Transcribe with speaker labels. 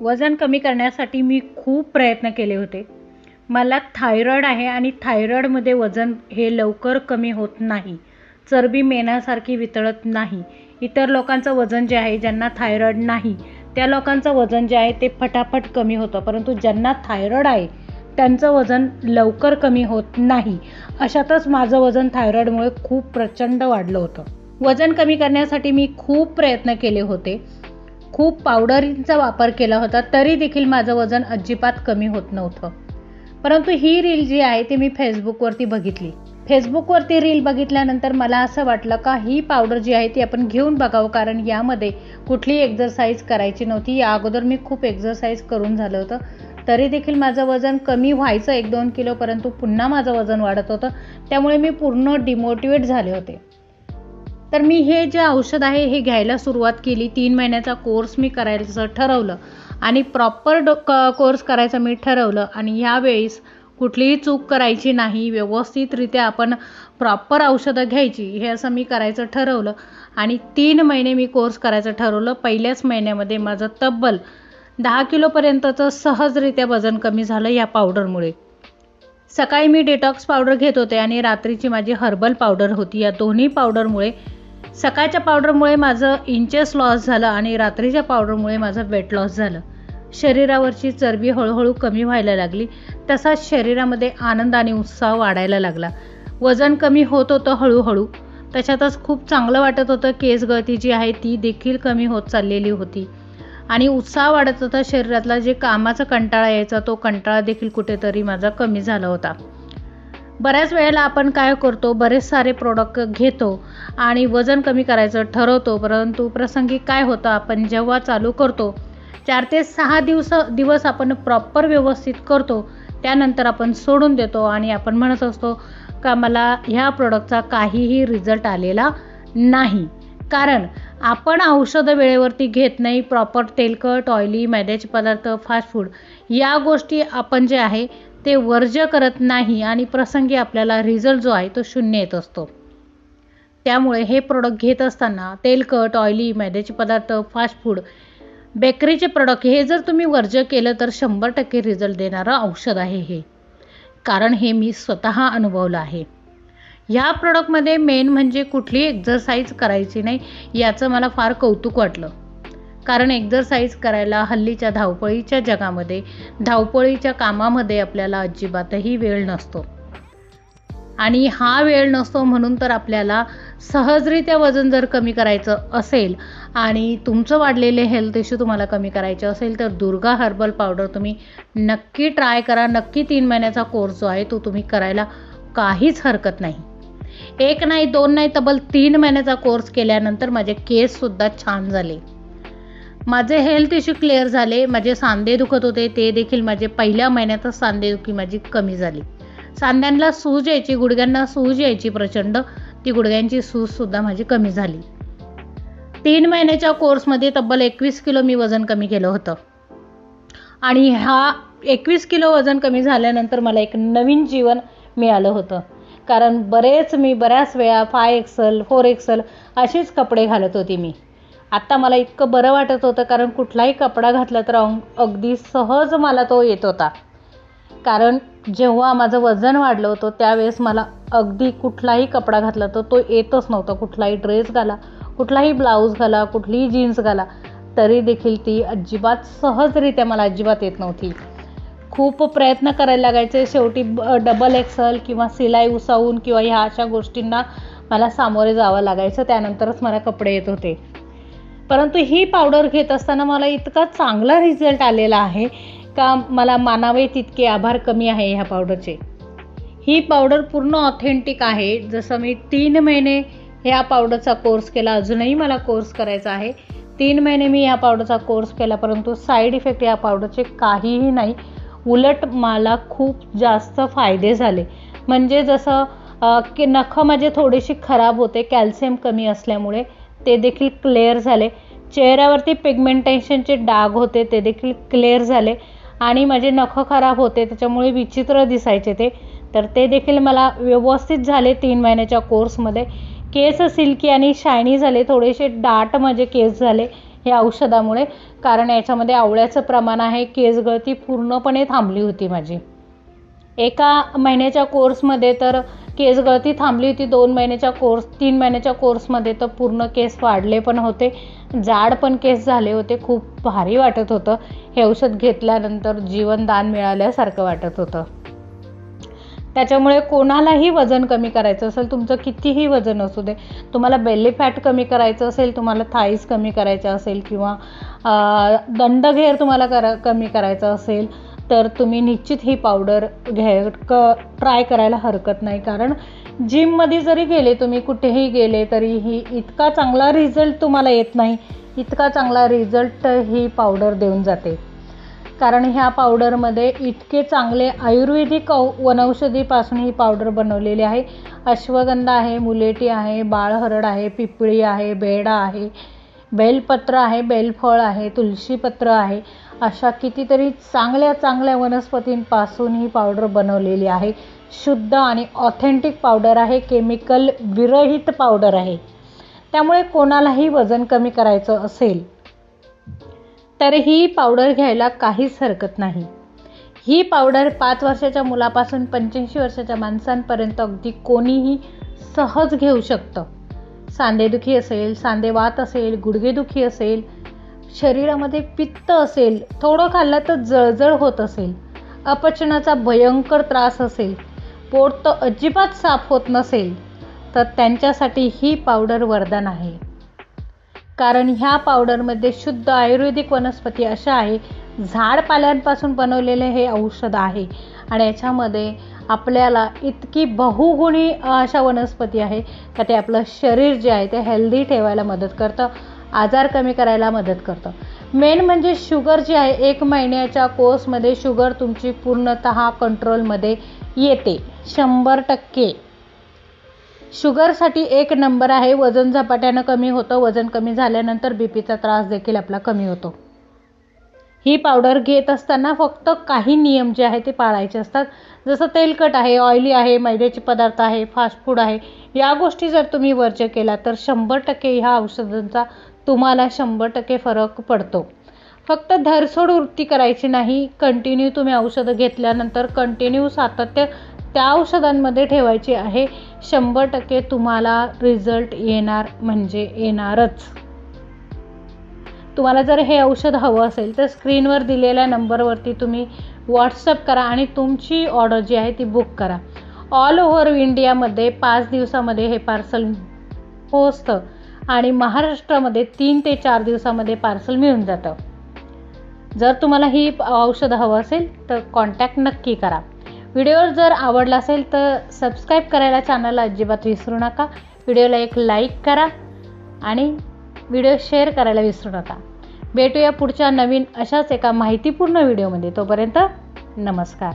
Speaker 1: वजन कमी करण्यासाठी मी खूप प्रयत्न केले होते. मला थायरॉईड आहे आणि थायरॉईडमध्ये वजन हे लवकर कमी होत नाही. चरबी मेणासारखी वितळत नाही. इतर लोकांचं वजन जे आहे, ज्यांना थायरॉईड नाही त्या लोकांचं वजन जे आहे ते फटाफट कमी होतं, परंतु ज्यांना थायरॉईड आहे त्यांचं वजन लवकर कमी होत नाही. अशातच माझं वजन थायरॉईडमुळे खूप प्रचंड वाढलं होतं. वजन कमी करण्यासाठी मी खूप प्रयत्न केले होते. खूप पावडरींचा वापर केला होता, तरी देखील माझं वजन अजिबात कमी होत नव्हतं. परंतु ही रील जी आहे ती मी फेसबुकवरती बघितली. फेसबुकवरती रील बघितल्यानंतर मला असं वाटलं का ही पावडर जी आहे ती आपण घेऊन बघावं, कारण यामध्ये कुठली एक्सरसाइज करायची नव्हती. या अगोदर मी खूप एक्सरसाइज करून झालं होतं, तरी देखील माझं वजन कमी व्हायचं 1-2 किलो, परंतु पुन्हा माझं वजन वाढत होतं. त्यामुळे मी पूर्ण डिमोटिवेट झाले होते. तर मी हे जे औषध आहे हे घ्यायला सुरुवात केली. 3 महिन्याचा कोर्स मी करायचं ठरवलं आणि प्रॉपर कोर्स करायचं मी ठरवलं. आणि यावेळेस कुठलीही चूक करायची नाही, व्यवस्थितरित्या आपण प्रॉपर औषधं घ्यायची, हे असं मी करायचं ठरवलं. आणि 3 महिने मी कोर्स करायचं ठरवलं. पहिल्याच महिन्यामध्ये माझं तब्बल 10 किलोपर्यंतचं सहजरित्या वजन कमी झालं या पावडरमुळे. सकाळी मी डिटॉक्स पावडर घेत होते आणि रात्रीची माझी हर्बल पावडर होती. या दोन्ही पावडरमुळे, सकाळच्या पावडरमुळे माझं इंचेस लॉस झालं आणि रात्रीच्या पावडरमुळे माझं वेट लॉस झालं. शरीरावरची चरबी हळूहळू कमी व्हायला लागली, तसाच शरीरामध्ये आनंद आणि उत्साह वाढायला लागला. वजन कमी होत होतं हळूहळू, त्याच्यातच खूप चांगलं वाटत होतं. केस गळती जी आहे ती देखील कमी होत चाललेली होती आणि उत्साह वाढत होता. शरीरातला जे कामाचा कंटाळा यायचा तो कंटाळा देखील कुठेतरी माझा कमी झाला होता. बऱ्याच वेळेला आपण काय करतो, बरेच सारे प्रोडक्ट घेतो आणि वजन कमी करायचं ठरवतो, परंतु प्रसंगी काय होतं, आपण जेव्हा चालू करतो 4 ते 6 दिवस आपण प्रॉपर व्यवस्थित करतो, त्यानंतर आपण सोडून देतो आणि आपण म्हणत असतो का मला ह्या प्रोडक्टचा काहीही रिझल्ट आलेला नाही. कारण आपण औषधं वेळेवरती घेत नाही. प्रॉपर तेलकट, ऑइली, मैद्याचे पदार्थ, फास्ट फूड या गोष्टी आपण जे आहे ते वर्ज्य करत नाही आणि प्रसंगी आपल्याला रिझल्ट जो आहे तो 0 येत असतो. त्यामुळे हे प्रोडक्ट घेत असताना तेलकट, ऑइली, मैद्याचे पदार्थ, फास्ट फूड, बेकरीचे प्रोडक्ट हे जर तुम्ही वर्ज्य केलं तर 100% रिझल्ट देणारं औषध आहे हे. कारण हे मी स्वतः अनुभवलं आहे. ह्या प्रोडक्टमध्ये मेन म्हणजे कुठली एक्सरसाइज करायची नाही, याचं मला फार कौतुक वाटलं. कारण एक्सरसाइज करायला हल्लीच्या धावपळीच्या जगामध्ये, धावपळीच्या कामामध्ये आपल्याला अजिबातही वेळ नसतो. आणि हा वेळ नसतो म्हणून तर आपल्याला सहजरित्या वजन जर कमी करायचं असेल आणि तुमचं वाढलेले हेल्थ इश्यू तुम्हाला कमी करायचे असेल तर दुर्गा हर्बल पावडर तुम्ही नक्की ट्राय करा. नक्की 3 महिन्याचा कोर्स जो आहे तो तुम्ही करायला काहीच हरकत नाही. 1 नाही, 2 नाही, तब्बल 3 महिन्याचा कोर्स केल्यानंतर माझे केससुद्धा छान झाले. माझे हेल्थ इश्यू क्लिअर झाले. माझे सांधे दुखत होते ते देखील माझे पहिल्या महिन्यातच सांधेदुखी माझी कमी झाली. सांध्यांना सूज यायची, गुडघ्यांना सूज यायची प्रचंड, ती गुडघ्यांची सूजसुद्धा माझी कमी झाली. 3 महिन्याच्या कोर्समध्ये तब्बल 21 किलो मी वजन कमी केलं होतं. आणि हा 21 किलो वजन कमी झाल्यानंतर मला एक नवीन जीवन मिळालं होतं. कारण बऱ्याच वेळा 5XL, 4XL असेच कपडे घालत होते मी. आत्ता मला इतकं बरं वाटत होतं, कारण कुठलाही कपडा घातला तर अगदी सहज मला तो येत होता. कारण जेव्हा माझं वजन वाढलं होतं त्यावेळेस मला अगदी कुठलाही कपडा घातला तर तो येतच नव्हता. कुठलाही ड्रेस घाला, कुठलाही ब्लाऊज घाला, कुठलीही जीन्स घाला, तरी देखील ती अजिबात सहजरित्या मला अजिबात येत नव्हती. खूप प्रयत्न करायला लागायचे. शेवटी डबल XL किंवा सिलाई उसावून किंवा ह्या अशा गोष्टींना मला सामोरे जावं लागायचं, त्यानंतरच मला कपडे येत होते. परंतु ही पावडर घेत असताना मला इतका चांगला रिझल्ट आलेला आहे का मला मानावे तितके आभार कमी आहे ह्या पावडरचे. ही पावडर पूर्ण ऑथेंटिक आहे. जसं मी 3 महिने ह्या पावडरचा कोर्स केला, अजूनही मला कोर्स करायचा आहे. 3 महिने मी ह्या पावडरचा कोर्स केला, परंतु साईड इफेक्ट या पावडरचे काहीही नाही. उलट मला खूप जास्त फायदे झाले. म्हणजे जसं की नखं माझे थोडीशी खराब होते कॅल्शियम कमी असल्यामुळे, ते देखील क्लिअर झाले. चेहऱ्यावरती पिगमेंटेशनचे डाग होते ते देखील क्लिअर झाले. आणि माझे नखं खराब होते त्याच्यामुळे विचित्र दिसायचे तर ते देखील मला व्यवस्थित झाले 3 महिन्याच्या कोर्समध्ये. केस सिल्की आणि शायनी झाले, थोडेसे दाट माझे केस झाले. या औषधामुळे, कारण याच्यामध्ये आवळ्याचं प्रमाण आहे. केस गळती पूर्णपणे थांबली होती माझी. 1 महिन्याच्या कोर्समध्ये तर केस गळती थांबली होती. 2 महिन्याच्या कोर्स 3 महिन्याच्या कोर्समध्ये तर पूर्ण केस वाढले पण होते, जाड पण केस झाले होते. खूप भारी वाटत होतं. हे औषध घेतल्यानंतर जीवनदान मिळाल्यासारखं वाटत होतं. त्याच्यामुळे कोणालाही वजन कमी करायचं असेल, तुमचं कितीही वजन असू दे, तुम्हाला बेली फॅट कमी करायचं असेल, तुम्हाला थाईज कमी करायचं असेल किंवा दंडघेर तुम्हाला कमी करायचं असेल, तर तुम्ही निश्चित ही पावडर ट्राय करायला हरकत नाही. कारण जिममध्ये जरी गेले, तुम्ही कुठेही गेले तरीही इतका चांगला रिझल्ट तुम्हाला येत नाही, इतका चांगला रिझल्ट ही पावडर देऊन जाते. कारण ह्या पावडरमध्ये इतके चांगले आयुर्वेदिक वनौषधीपासून ही पावडर बनवलेली आहे. अश्वगंधा आहे, मुलेटी आहे, बाळहरड आहे, पिपळी आहे, बेडा आहे, बेलपत्र आहे, बेलफळ आहे, तुळशीपत्र आहे. अशा कितीतरी चांगल्या चांगल्या वनस्पतींपासून ही पावडर बनवलेली आहे. शुद्ध आणि ऑथेंटिक पावडर आहे, केमिकल विरहित पावडर आहे. त्यामुळे कोणालाही वजन कमी करायचं असेल तर ही पावडर घ्यायला काहीच हरकत नाही. ही पावडर 5 वर्षाच्या मुलापासून 85 वर्षाच्या माणसांपर्यंत अगदी कोणीही सहज घेऊ शकतं. सांधेदुखी असेल, सांधेवात असेल, गुडघेदुखी असेल, शरीरामध्ये पित्त असेल, थोडं खाल्लं तर जळजळ होत असेल, अपचनाचा भयंकर त्रास असेल, पोट तर अजिबात साफ होत नसेल, तर त्यांच्यासाठी ही पावडर वरदान आहे. कारण ह्या पावडरमध्ये शुद्ध आयुर्वेदिक वनस्पती अशा आहे, झाडपाल्यांपासून बनवलेले हे औषध आहे. आणि याच्यामध्ये आपल्याला इतकी बहुगुणी अशा वनस्पती आहे का ते आपलं शरीर जे आहे ते हेल्दी ठेवायला मदत करतं, आजार कमी करायला मदत करतं. मेन म्हणजे शुगर जी आहे, 1 महिन्याच्या कोर्समध्ये शुगर तुमची पूर्णतः कंट्रोलमध्ये येते. 100% शुगरसाठी 1 नंबर आहे. वजन झपाट्यानं कमी होतं. वजन कमी झाल्यानंतर बीपीचा त्रास देखील आपला कमी होतो. ही पावडर घेत असताना फक्त काही नियम जे आहे ते पाळायचे असतात. जसं तेलकट आहे, ऑइली आहे, मैद्याचे पदार्थ आहे, फास्ट फूड आहे, या गोष्टी जर तुम्ही वर्ज्य केला तर 100% ह्या औषधांचा तुम्हाला 100% फरक पडतो. फक्त धरसोड वृत्ती करायची नाही. कंटिन्यू तुम्ही औषधं घेतल्यानंतर कंटिन्यू सातत्य त्या औषधांमध्ये ठेवायचे आहे. 100% तुम्हाला रिझल्ट येणार म्हणजे येणारच. तुम्हाला जर हे औषध हवं असेल तर स्क्रीनवर दिलेल्या नंबरवरती तुम्ही व्हॉट्सअप करा आणि तुमची ऑर्डर जी आहे ती बुक करा. ऑल ओव्हर इंडियामध्ये 5 दिवसामध्ये हे पार्सल पोहोचतं आणि महाराष्ट्रामध्ये 3 ते 4 दिवसामध्ये पार्सल मिळून जातं. जर तुम्हाला ही औषधं हवं असेल तर कॉन्टॅक्ट नक्की करा. व्हिडिओ जर आवडला असेल तर सबस्क्राईब करायला चॅनलला अजिबात विसरू नका. व्हिडिओला एक लाईक करा आणि व्हिडिओ शेअर करायला विसरू नका. भेटूया पुढच्या नवीन अशाच एका माहितीपूर्ण व्हिडिओमध्ये. तोपर्यंत नमस्कार.